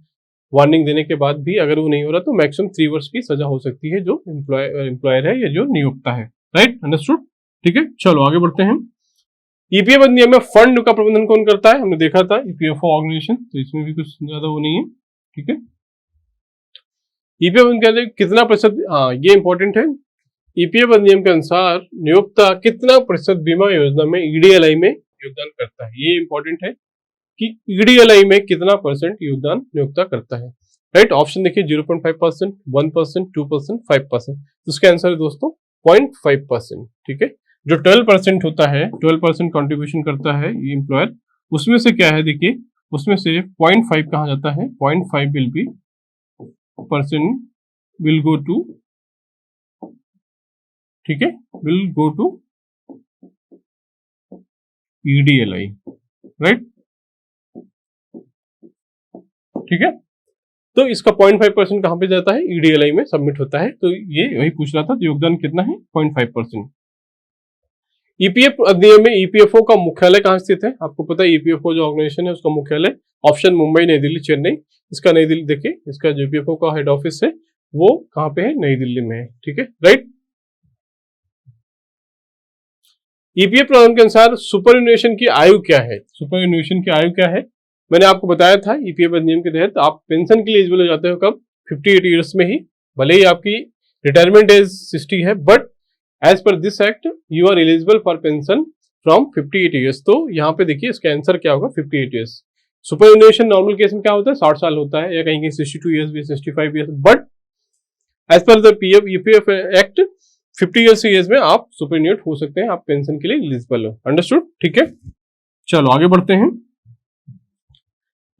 Speaker 1: वार्निंग देने के बाद भी अगर वो नहीं हो रहा तो मैक्सिमम 3 वर्ष की सजा हो सकती है जो एम्प्लॉयर है या जो नियोक्ता है। राइट, अंडरस्टूड, ठीक है। चलो आगे बढ़ते हैं। ईपीएफ अधिनियम में फंड का प्रबंधन कौन करता है, हमने देखा था ईपीएफओ ऑर्गेनाइजेशन, तो इसमें भी कुछ ज्यादा वो नहीं है, ठीक है। ईपीएफ कितना प्रतिशत, हाँ ये इंपॉर्टेंट है, ईपीएफ अधिनियम के अनुसार नियोक्ता कितना प्रतिशत बीमा योजना में ईडीएलआई में योगदान करता है, ये इंपॉर्टेंट है कि ईडीएलआई में कितना परसेंट योगदान नियोक्ता करता है। राइट, ऑप्शन देखिए 0.5%, 1%, 2%, 5%, तो इसका आंसर है दोस्तों 0.5%, ठीक है। जो 12% होता है, 12% कॉन्ट्रीब्यूशन करता है ये एम्प्लॉयर, उसमें से क्या है देखिए, उसमें से 0.5 कहा जाता है, 0.5 will be percent will go to, ठीक है, will go to EDLI, right, ठीक है। तो इसका 0.5% कहां पे जाता है, ईडीएलआई में सबमिट होता है, तो ये वही पूछ रहा था, तो योगदान कितना है 0.5%। ईपीएफ अधिनियम में ईपीएफओ का मुख्यालय कहां स्थित है, आपको पता है ईपीएफओ जो ऑर्गेनाइजेशन है उसका मुख्यालय ऑप्शन मुंबई, नई दिल्ली, चेन्नई, इसका नई दिल्ली देखिए, इसका जो ईपीएफओ का हेड ऑफिस है वो कहां पे है, नई दिल्ली में है, ठीक है, राइट। ईपीएफ कानून के अनुसार सुपरएनुएशन की आयु क्या है, सुपरएनुएशन की आयु क्या है, मैंने आपको बताया था ईपीएफ अधिनियम के तहत आप पेंशन के लिए एलिजिबल हो जाते हो कब, 58 ईयर्स में ही, भले ही आपकी रिटायरमेंट एज 60 है, but as per this act you are eligible for pension from 58 years. तो यहाँ पे देखिए इसका आंसर क्या होगा 58 ईयर्स। सुपरएनुएशन नॉर्मल केस में क्या होता है 60 साल होता है, या कहीं 62 ईयर्स भी, 65 years, but as per the EPF act 50 years age में आप सुपरएनुएट हो सकते हैं, आप पेंशन के लिए एलिजिबल हो, अंडरस्टूड, ठीक है। चलो आगे बढ़ते हैं।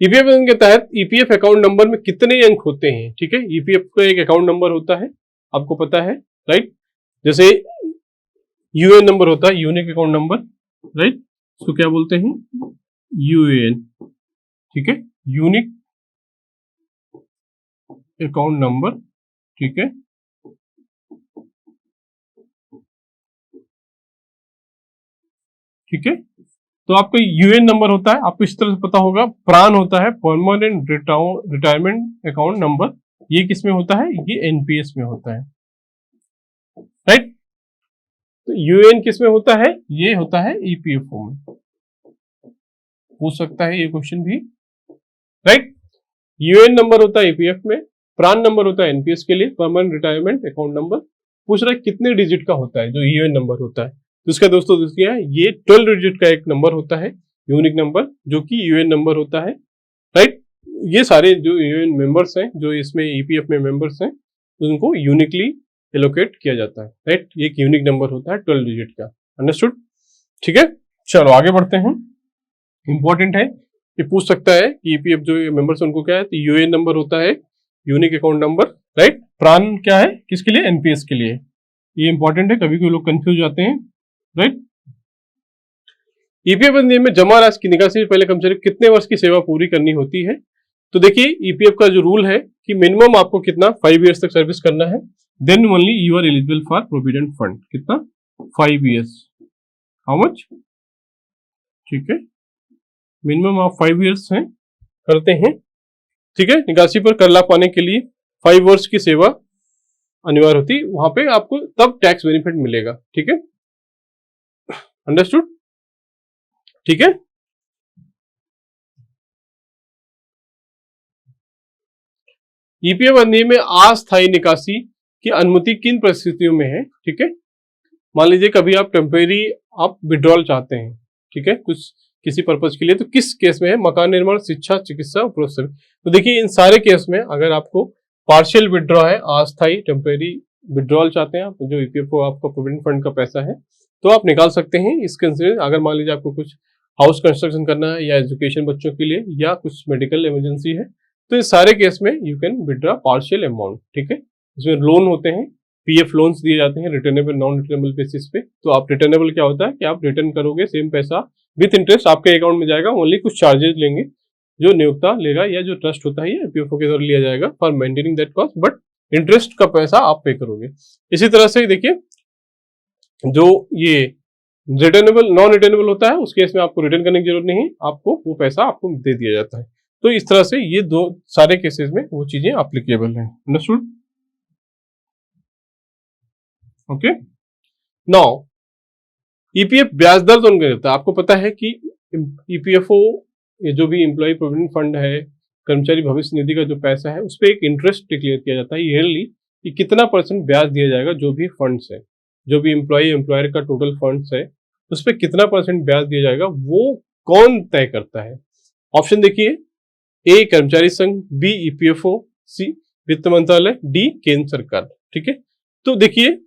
Speaker 1: ईपीएफ के तहत ईपीएफ अकाउंट नंबर में कितने अंक होते हैं, ठीक है, ईपीएफ का एक अकाउंट नंबर होता है, आपको पता है, राइट, जैसे यूएएन नंबर होता है, यूनिक अकाउंट नंबर, राइट, इसको क्या बोलते हैं, यूएएन, ठीक है, यूनिक अकाउंट नंबर, ठीक है, ठीक है। तो आपको यूएएन नंबर होता है, आपको इस तरह से पता होगा, प्रान होता है, परमानेंट रिटायरमेंट अकाउंट नंबर, ये किस में होता है, ये एनपीएस में होता है, राइट। तो यूएएन किस में होता है, ये होता है ईपीएफओ में, पूछ सकता है ये क्वेश्चन भी, राइट। यूएएन नंबर होता है ईपीएफ में, प्रान नंबर होता है एनपीएस के लिए, परमानेंट रिटायरमेंट अकाउंट नंबर, पूछ रहा है कितने डिजिट का होता है जो यूएएन नंबर होता है, तो इसका दोस्तों देखिए ये 12 डिजिट का एक नंबर होता है, यूनिक नंबर, जो कि यूएएन नंबर होता है, राइट। ये सारे जो यूएएन मेंबर्स हैं, जो इसमें ईपीएफ में मेंबर्स हैं, उनको यूनिकली एलोकेट किया जाता है, राइट, ये एक यूनिक नंबर होता है 12 डिजिट का, अंडरस्टूड, ठीक है। चलो आगे बढ़ते हैं, इंपॉर्टेंट है, ये पूछ सकता है कि ईपीएफ जो मेंबर्स उनको क्या है, तो यूएएन नंबर होता है, यूनिक अकाउंट नंबर, राइट, प्रान क्या है, किसके लिए, एनपीएस के लिए, ये इंपॉर्टेंट है, कभी कोई लोग कंफ्यूज जाते हैं, राइट। ईपीएफ अधिनियम में जमा राशि की निकासी से पहले कम से कम कितने वर्ष की सेवा पूरी करनी होती है, तो देखिए ईपीएफ का जो रूल है कि मिनिमम आपको कितना 5 इयर्स तक सर्विस करना है, then only you are eligible for provident fund, कितना 5 इयर्स, हाउ मच, ठीक है, मिनिमम आप 5 इयर्स हैं करते हैं, ठीक है, निकासी पर कर लाभ पाने के लिए 5 वर्ष की सेवा अनिवार्य होती, वहां पे आपको तब टैक्स बेनिफिट मिलेगा, ठीक है, अंडरस्टूड, ठीक है। ईपीएफ अधिनियम में अस्थायी निकासी की अनुमति किन परिस्थितियों में है, ठीक है, मान लीजिए कभी आप टेम्परेरी आप विड्रॉल चाहते हैं, ठीक है, कुछ किसी पर्पज के लिए, तो किस केस में है, मकान निर्माण, शिक्षा, चिकित्सा, उपरोक्त, तो देखिए इन सारे केस में अगर आपको पार्शियल विड्रॉ है, अस्थायी टेम्परेरी विड्रॉल चाहते हैं आप, जो ईपीएफओ आपका प्रोविडेंट फंड का पैसा है, तो आप निकाल सकते हैं इसके, अगर मान लीजिए आपको कुछ हाउस कंस्ट्रक्शन करना है या एजुकेशन बच्चों के लिए या कुछ मेडिकल इमरजेंसी है, तो इस सारे केस में you can withdraw partial amount, ठीक है। इसमें लोन होते हैं, पीएफ लोन्स दिए जाते हैं रिटर्नेबल नॉन रिटर्नेबल बेसिस पे, तो आप रिटर्नेबल क्या होता है कि आप रिटर्न करोगे, सेम पैसा विथ इंटरेस्ट आपके अकाउंट में जाएगा, ओनली कुछ चार्जेस लेंगे जो नियोक्ता लेगा या जो ट्रस्ट होता है ईपीएफओ के द्वारा लिया जाएगा for maintaining that cost, but interest का पैसा आप पे करोगे। इसी तरह से देखिए जो ये रिटर्नेबल, नॉन रिटर्नेबल होता है, उस केस में आपको रिटर्न करने की जरूरत नहीं, आपको वो पैसा आपको दे दिया जाता है। तो इस तरह से ये दो सारे केसेस में वो चीजें एप्लीकेबल है। अंडरस्टूड? ओके, नाउ ईपीएफ ब्याज दर कौन करता है? आपको पता है कि ईपीएफओ, ये जो भी एम्प्लॉय प्रोविडेंट फंड है, कर्मचारी भविष्य निधि का जो पैसा है, उस पर एक इंटरेस्ट डिक्लेयर किया जाता है ईयरली कि कितना % ब्याज दिया जाएगा, जो भी फंड्स है, जो भी एम्प्लॉयर का टोटल फंड्स है, उस पर कितना % ब्याज दिया जाएगा, वो कौन तय करता है? ऑप्शन देखिए, ए कर्मचारी संघ, बी ईपीएफओ, सी वित्त मंत्रालय, डी केंद्र सरकार। ठीक है, तो देखिए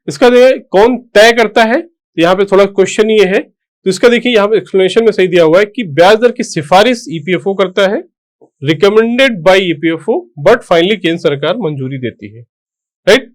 Speaker 1: इसका देखिए कौन तय करता है, तो यहाँ पे थोड़ा क्वेश्चन ये है, तो इसका देखिए यहाँ पे एक्सप्लेनेशन में सही दिया हुआ है कि ब्याज दर की सिफारिश ईपीएफओ करता है, recommended by EPFO, but finally केंद्र सरकार मंजूरी देती है। राइट,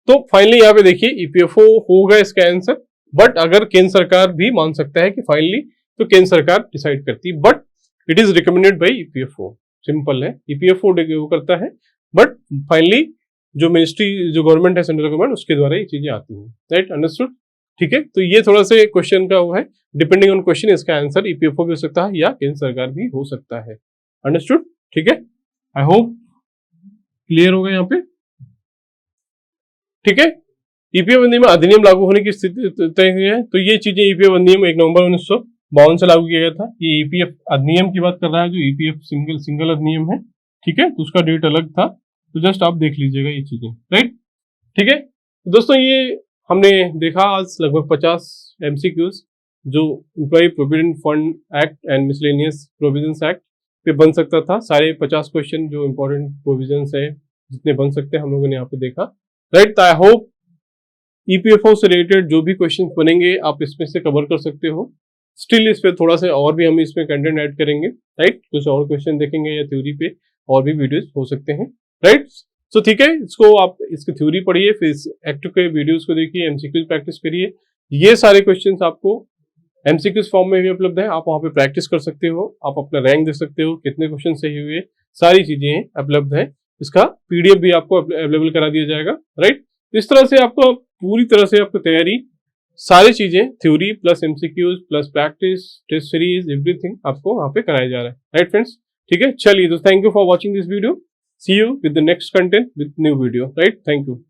Speaker 1: तो फाइनली यहाँ पे देखिए ईपीएफओ होगा इसका आंसर, बट अगर केंद्र सरकार भी मान सकता है कि फाइनली तो केंद्र सरकार डिसाइड करती है, but it is recommended by EPFO. Simple है, ईपीएफओ करता है, बट फाइनली जो मिनिस्ट्री, जो गवर्नमेंट है, सेंट्रल गवर्नमेंट, उसके द्वारा ये चीजें आती हैं। Right, understood? ठीक है, तो ये थोड़ा से क्वेश्चन का वो है, डिपेंडिंग ऑन क्वेश्चन इसका आंसर ईपीएफओ भी हो सकता है या केंद्र सरकार भी हो सकता है। अंडरस्टूड? ठीक है, आई होप क्लियर होगा यहाँ पे। ठीक है, ईपीएफ अधिनियम अधिनियम लागू होने की स्थिति तय हुई है, तो ये चीजें ईपीएफ अधिनियम 1 नवंबर 1952 से लागू किया गया था। ये ईपीएफ अधिनियम की बात कर रहा है, जो ईपीएफ सिंगल अधिनियम है। ठीक है, तो उसका डेट अलग था, तो जस्ट आप देख लीजिएगा ये चीजें। राइट, ठीक है, तो दोस्तों ये हमने देखा आज लगभग 50 एमसीक्यूज जो employ provident fund act and miscellaneous provisions act पे बन सकता था। सारे 50 क्वेश्चन जो इंपॉर्टेंट प्रोविजंस है, जितने बन सकते हैं, हम लोगों ने यहाँ पे देखा। राइट, आई होप ईपीएफओ से रिलेटेड जो भी क्वेश्चन बनेंगे आप इसमें से कवर कर सकते हो। स्टिल इस पे थोड़ा सा और भी हम इसमें कंटेंट ऐड करेंगे। राइट, कुछ और क्वेश्चन देखेंगे या थ्योरी पे और भी वीडियोस हो सकते हैं। राइट, सो ठीक है, इसको आप इसकी थ्योरी पढ़िए, फिर एक्ट के वीडियोस को देखिए, एमसीक्यूज प्रैक्टिस करिए। ये सारे क्वेश्चंस आपको एमसीक्यूज फॉर्म में भी उपलब्ध है, आप वहां पे प्रैक्टिस कर सकते हो, आप अपना रैंक देख सकते हो, कितने क्वेश्चन सही हुए, सारी चीजें उपलब्ध है। इसका पीडीएफ भी आपको अवेलेबल करा दिया जाएगा। राइट, इस तरह से आपको पूरी तरह से आपको तैयारी, सारी चीजें, theory plus MCQs plus practice, test series, everything आपको वहां पे कराया जा रहा है। राइट फ्रेंड्स, ठीक है, चलिए, तो thank you for watching this video. See you with the next content with new video. Right, thank you.